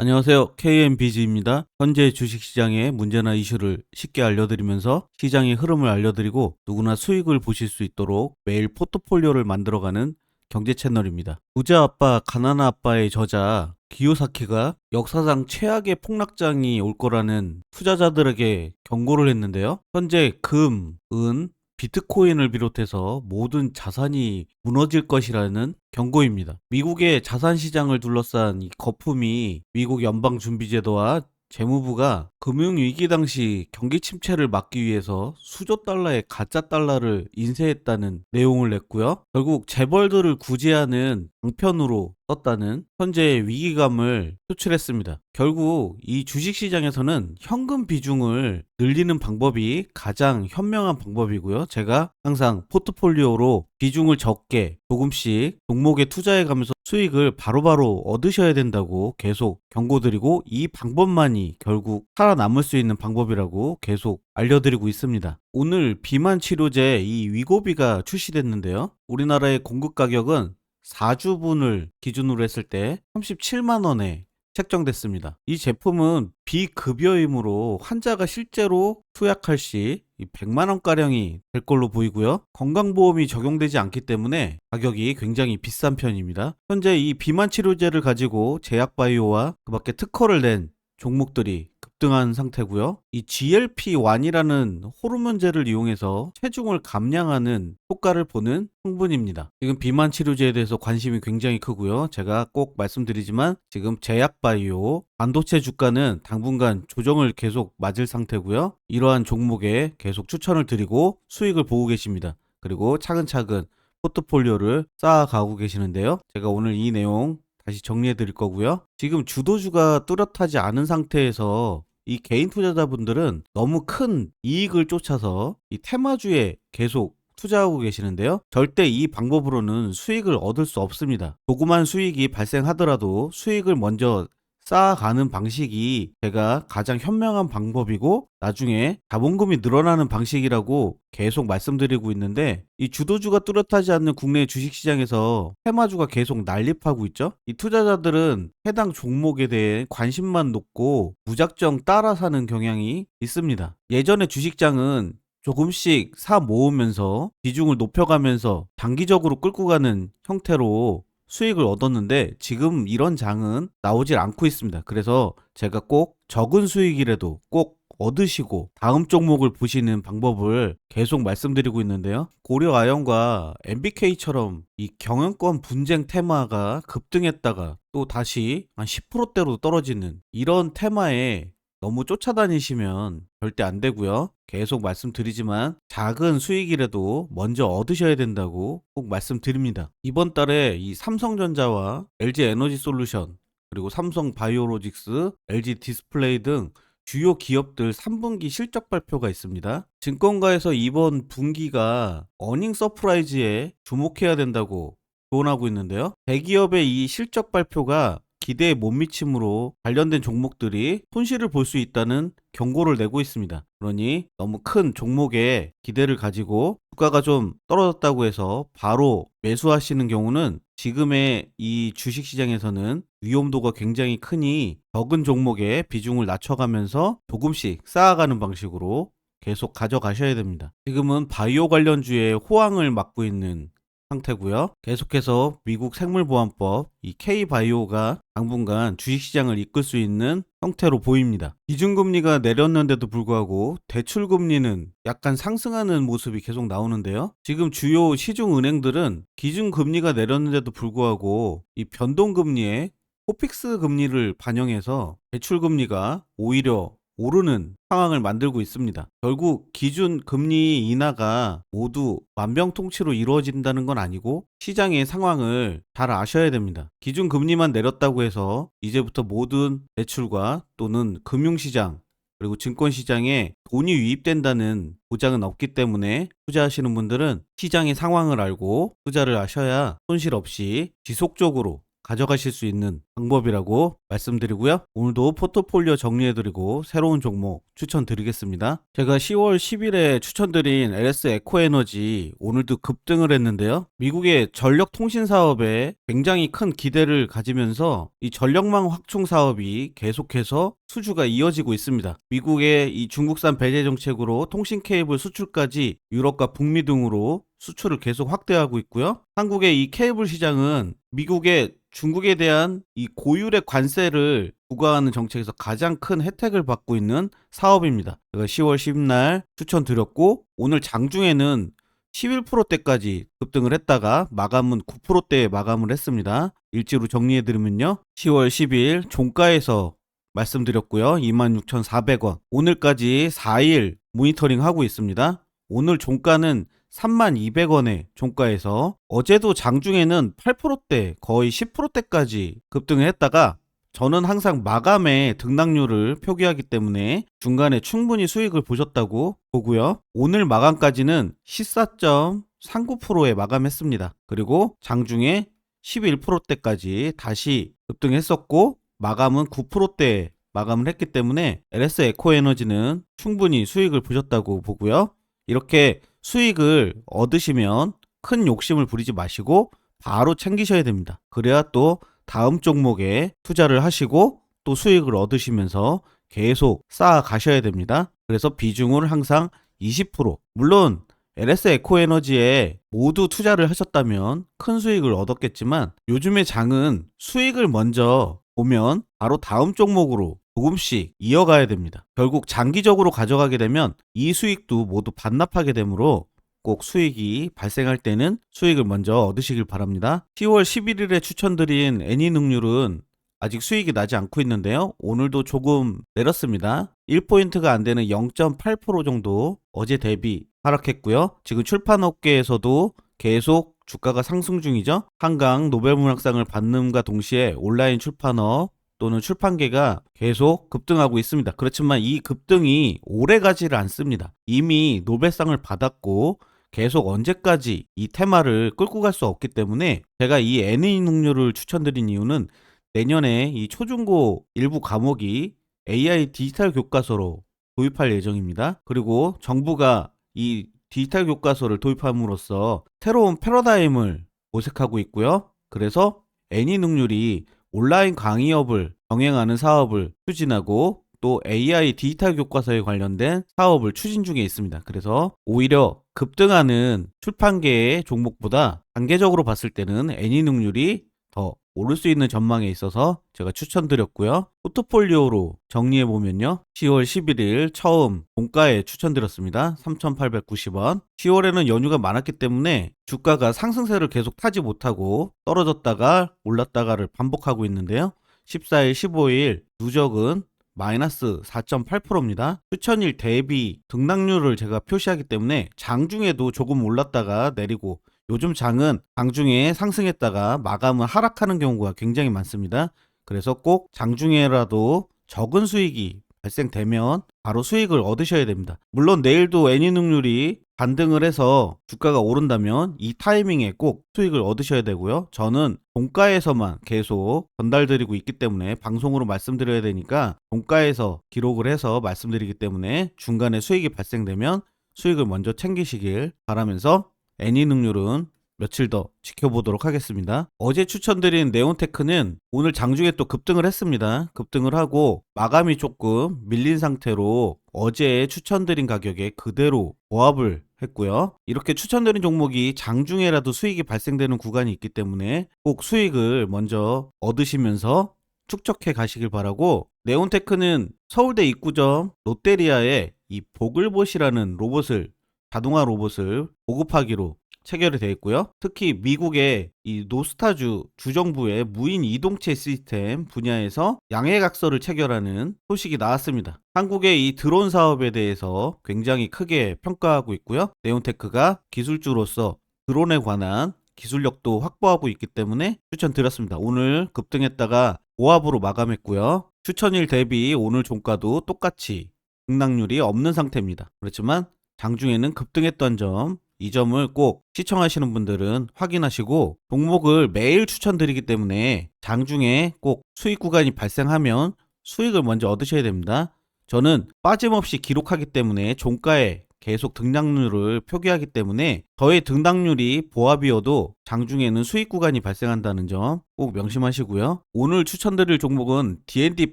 안녕하세요. KMBG입니다. 현재 주식시장의 문제나 이슈를 쉽게 알려드리면서 시장의 흐름을 알려드리고 누구나 수익을 보실 수 있도록 매일 포트폴리오를 만들어가는 경제 채널입니다. 부자 아빠, 가난한 아빠의 저자 기요사키가 역사상 최악의 폭락장이 올 거라는 투자자들에게 경고를 했는데요. 현재 금, 은, 비트코인을 비롯해서 모든 자산이 무너질 것이라는 경고입니다. 미국의 자산 시장을 둘러싼 이 거품이 미국 연방준비제도와 재무부가 금융위기 당시 경기 침체를 막기 위해서 수조 달러의 가짜 달러를 인쇄했다는 내용을 냈고요. 결국 재벌들을 구제하는 방편으로 썼다는 현재의 위기감을 표출했습니다. 결국 이 주식시장에서는 현금 비중을 늘리는 방법이 가장 현명한 방법이고요. 제가 항상 포트폴리오로 비중을 적게 조금씩 종목에 투자해 가면서 수익을 바로바로 얻으셔야 된다고 계속 경고드리고, 이 방법만이 결국 살아남을 수 있는 방법이라고 계속 알려드리고 있습니다. 오늘 비만 치료제 이 위고비가 출시됐는데요. 우리나라의 공급 가격은 4주분을 기준으로 했을 때 37만 원에 책정됐습니다. 이 제품은 비급여이므로 환자가 실제로 투약할 시 100만 원가량이 될 걸로 보이고요. 건강보험이 적용되지 않기 때문에 가격이 굉장히 비싼 편입니다. 현재 이 비만 치료제를 가지고 제약바이오와 그 밖에 특허를 낸 종목들이 급등한 상태고요. 이 GLP-1이라는 호르몬제를 이용해서 체중을 감량하는 효과를 보는 성분입니다. 지금 비만 치료제에 대해서 관심이 굉장히 크고요. 제가 꼭 말씀드리지만 지금 제약바이오, 반도체 주가는 당분간 조정을 계속 맞을 상태고요. 이러한 종목에 계속 추천을 드리고 수익을 보고 계십니다. 그리고 차근차근 포트폴리오를 쌓아가고 계시는데요. 제가 오늘 이 내용 다시 정리해 드릴 거고요. 지금 주도주가 뚜렷하지 않은 상태에서 이 개인 투자자분들은 너무 큰 이익을 쫓아서 이 테마주에 계속 투자하고 계시는데요. 절대 이 방법으로는 수익을 얻을 수 없습니다. 조그만 수익이 발생하더라도 수익을 먼저 쌓아가는 방식이 제가 가장 현명한 방법이고 나중에 자본금이 늘어나는 방식이라고 계속 말씀드리고 있는데, 이 주도주가 뚜렷하지 않는 국내 주식시장에서 테마주가 계속 난립하고 있죠. 이 투자자들은 해당 종목에 대해 관심만 높고 무작정 따라 사는 경향이 있습니다. 예전에 주식장은 조금씩 사 모으면서 비중을 높여가면서 장기적으로 끌고 가는 형태로 수익을 얻었는데 지금 이런 장은 나오질 않고 있습니다. 그래서 제가 꼭 적은 수익이라도 꼭 얻으시고 다음 종목을 보시는 방법을 계속 말씀드리고 있는데요. 고려아연과 MBK처럼 이 경영권 분쟁 테마가 급등했다가 또 다시 한 10%대로 떨어지는 이런 테마에 너무 쫓아다니시면 절대 안 되고요. 계속 말씀드리지만 작은 수익이라도 먼저 얻으셔야 된다고 꼭 말씀드립니다. 이번 달에 이 삼성전자와 LG에너지솔루션, 그리고 삼성바이오로직스, LG디스플레이 등 주요 기업들 3분기 실적 발표가 있습니다. 증권가에서 이번 분기가 어닝 서프라이즈에 주목해야 된다고 조언하고 있는데요. 대기업의 이 실적 발표가 기대에 못 미침으로 관련된 종목들이 손실을 볼 수 있다는 경고를 내고 있습니다. 그러니 너무 큰 종목에 기대를 가지고 주가가 좀 떨어졌다고 해서 바로 매수하시는 경우는 지금의 이 주식시장에서는 위험도가 굉장히 크니 적은 종목에 비중을 낮춰가면서 조금씩 쌓아가는 방식으로 계속 가져가셔야 됩니다. 지금은 바이오 관련주의 호황을 맞고 있는 상태고요. 계속해서 미국 생물보안법 이 K바이오가 당분간 주식시장을 이끌 수 있는 형태로 보입니다. 기준금리가 내렸는데도 불구하고 대출금리는 약간 상승하는 모습이 계속 나오는데요. 지금 주요 시중은행들은 기준금리가 내렸는데도 불구하고 이 변동금리에 포픽스 금리를 반영해서 대출금리가 오히려 오르는 상황을 만들고 있습니다. 결국 기준 금리 인하가 모두 만병통치로 이루어진다는 건 아니고 시장의 상황을 잘 아셔야 됩니다. 기준 금리만 내렸다고 해서 이제부터 모든 대출과 또는 금융시장 그리고 증권시장에 돈이 유입된다는 보장은 없기 때문에 투자하시는 분들은 시장의 상황을 알고 투자를 하셔야 손실 없이 지속적으로 가져가실 수 있는 방법이라고 말씀드리고요. 오늘도 포트폴리오 정리해드리고 새로운 종목 추천드리겠습니다. 제가 10월 10일에 추천드린 LS 에코에너지 오늘도 급등을 했는데요. 미국의 전력 통신 사업에 굉장히 큰 기대를 가지면서 이 전력망 확충 사업이 계속해서 수주가 이어지고 있습니다. 미국의 이 중국산 배제 정책으로 통신 케이블 수출까지 유럽과 북미 등으로 수출을 계속 확대하고 있고요. 한국의 이 케이블 시장은 미국의 중국에 대한 이 고율의 관세를 부과하는 정책에서 가장 큰 혜택을 받고 있는 사업입니다. 제가 10월 10일 추천드렸고 오늘 장중에는 11%대까지 급등을 했다가 마감은 9%대에 마감을 했습니다. 일지로 정리해드리면요. 10월 10일 종가에서 말씀드렸고요. 26,400원. 오늘까지 4일 모니터링 하고 있습니다. 오늘 종가는 32,200원의 종가에서 어제도 장중에는 8%대 거의 10%대까지 급등을 했다가 저는 항상 마감에 등락률을 표기하기 때문에 중간에 충분히 수익을 보셨다고 보고요. 오늘 마감까지는 14.39%에 마감했습니다. 그리고 장중에 11%대까지 다시 급등했었고 마감은 9%대에 마감을 했기 때문에 LS 에코에너지는 충분히 수익을 보셨다고 보고요. 이렇게 수익을 얻으시면 큰 욕심을 부리지 마시고 바로 챙기셔야 됩니다. 그래야 또 다음 종목에 투자를 하시고 또 수익을 얻으시면서 계속 쌓아 가셔야 됩니다. 그래서 비중을 항상 20%, 물론 LS 에코에너지에 모두 투자를 하셨다면 큰 수익을 얻었겠지만 요즘의 장은 수익을 먼저 보면 바로 다음 종목으로 조금씩 이어가야 됩니다. 결국 장기적으로 가져가게 되면 이 수익도 모두 반납하게 되므로 꼭 수익이 발생할 때는 수익을 먼저 얻으시길 바랍니다. 10월 11일에 추천드린 애니능률은 아직 수익이 나지 않고 있는데요. 오늘도 조금 내렸습니다. 1포인트가 안 되는 0.8% 정도 어제 대비 하락했고요. 지금 출판업계에서도 계속 주가가 상승 중이죠. 한강 노벨문학상을 받는과 동시에 온라인 출판업 또는 출판계가 계속 급등하고 있습니다. 그렇지만 이 급등이 오래 가지를 않습니다. 이미 노벨상을 받았고 계속 언제까지 이 테마를 끌고 갈 수 없기 때문에 제가 이 애니능률을 추천드린 이유는 내년에 이 초중고 일부 과목이 AI 디지털 교과서로 도입할 예정입니다. 그리고 정부가 이 디지털 교과서를 도입함으로써 새로운 패러다임을 모색하고 있고요. 그래서 애니능률이 온라인 강의업을 병행하는 사업을 추진하고 또 AI 디지털 교과서에 관련된 사업을 추진 중에 있습니다. 그래서 오히려 급등하는 출판계의 종목보다 단계적으로 봤을 때는 애니능률이 더 오를 수 있는 전망에 있어서 제가 추천드렸고요. 포트폴리오로 정리해보면요. 10월 11일 처음 종가에 추천드렸습니다. 3,890원. 10월에는 연휴가 많았기 때문에 주가가 상승세를 계속 타지 못하고 떨어졌다가 올랐다가를 반복하고 있는데요. 14일, 15일 누적은 마이너스 4.8%입니다. 추천일 대비 등락률을 제가 표시하기 때문에 장중에도 조금 올랐다가 내리고 요즘 장은 장중에 상승했다가 마감은 하락하는 경우가 굉장히 많습니다. 그래서 꼭 장중에라도 적은 수익이 발생되면 바로 수익을 얻으셔야 됩니다. 물론 내일도 애니능률이 반등을 해서 주가가 오른다면 이 타이밍에 꼭 수익을 얻으셔야 되고요. 저는 종가에서만 계속 전달드리고 있기 때문에 방송으로 말씀드려야 되니까 종가에서 기록을 해서 말씀드리기 때문에 중간에 수익이 발생되면 수익을 먼저 챙기시길 바라면서 애니능률은 며칠 더 지켜보도록 하겠습니다. 어제 추천드린 네온테크는 오늘 장중에 또 급등을 했습니다. 급등을 하고 마감이 조금 밀린 상태로 어제 추천드린 가격에 그대로 보합을 했고요. 이렇게 추천드린 종목이 장중에라도 수익이 발생되는 구간이 있기 때문에 꼭 수익을 먼저 얻으시면서 축적해 가시길 바라고, 네온테크는 서울대 입구점 롯데리아에 이 보글봇이라는 로봇을, 자동화 로봇을 보급하기로 체결이 되어 있고요. 특히 미국의 이 노스타주 주정부의 무인 이동체 시스템 분야에서 양해각서를 체결하는 소식이 나왔습니다. 한국의 이 드론 사업에 대해서 굉장히 크게 평가하고 있고요. 네온테크가 기술주로서 드론에 관한 기술력도 확보하고 있기 때문에 추천드렸습니다. 오늘 급등했다가 보합으로 마감했고요. 추천일 대비 오늘 종가도 똑같이 등락률이 없는 상태입니다. 그렇지만 장중에는 급등했던 점 이 점을 꼭 시청하시는 분들은 확인하시고, 종목을 매일 추천드리기 때문에 장중에 꼭 수익 구간이 발생하면 수익을 먼저 얻으셔야 됩니다. 저는 빠짐없이 기록하기 때문에 종가에 계속 등락률을 표기하기 때문에 저의 등락률이 보합이어도 장중에는 수익 구간이 발생한다는 점 꼭 명심하시고요. 오늘 추천드릴 종목은 D&D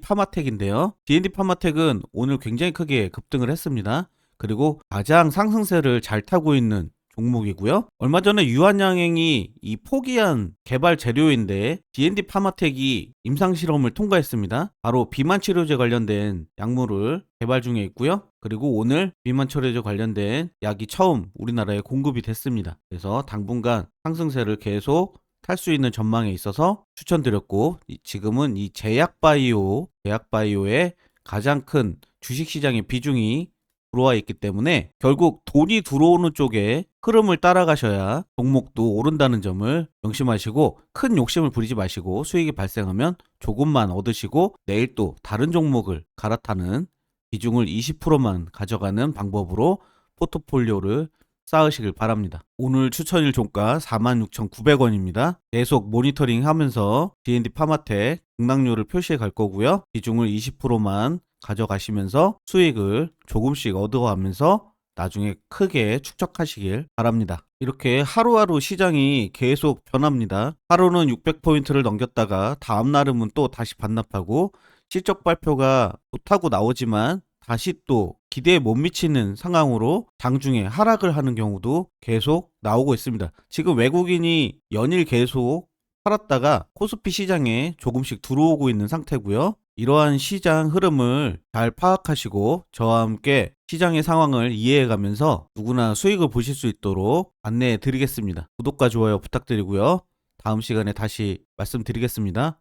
파마텍인데요. D&D 파마텍은 오늘 굉장히 크게 급등을 했습니다. 그리고 가장 상승세를 잘 타고 있는 종목이고요. 얼마 전에 유한양행이 이 포기한 개발 재료인데 D&D 파마텍이 임상실험을 통과했습니다. 바로 비만치료제 관련된 약물을 개발 중에 있고요. 그리고 오늘 비만치료제 관련된 약이 처음 우리나라에 공급이 됐습니다. 그래서 당분간 상승세를 계속 탈 수 있는 전망에 있어서 추천드렸고, 지금은 이 제약바이오의 가장 큰 주식시장의 비중이 들어와 있기 때문에 결국 돈이 들어오는 쪽에 흐름을 따라가셔야 종목도 오른다는 점을 명심하시고, 큰 욕심을 부리지 마시고 수익이 발생하면 조금만 얻으시고 내일 또 다른 종목을 갈아타는 비중을 20%만 가져가는 방법으로 포트폴리오를 쌓으시길 바랍니다. 오늘 추천일 종가 46,900원입니다. 계속 모니터링 하면서 D&D 파마텍 등락률을 표시해 갈 거고요. 비중을 20%만 가져가시면서 수익을 조금씩 얻어가면서 나중에 크게 축적하시길 바랍니다. 이렇게 하루하루 시장이 계속 변합니다. 하루는 600포인트를 넘겼다가 다음 날은 또 다시 반납하고, 실적 발표가 좋다고 나오지만 다시 또 기대에 못 미치는 상황으로 장중에 하락을 하는 경우도 계속 나오고 있습니다. 지금 외국인이 연일 계속 팔았다가 코스피 시장에 조금씩 들어오고 있는 상태고요. 이러한 시장 흐름을 잘 파악하시고 저와 함께 시장의 상황을 이해해가면서 누구나 수익을 보실 수 있도록 안내해 드리겠습니다. 구독과 좋아요 부탁드리고요. 다음 시간에 다시 말씀드리겠습니다.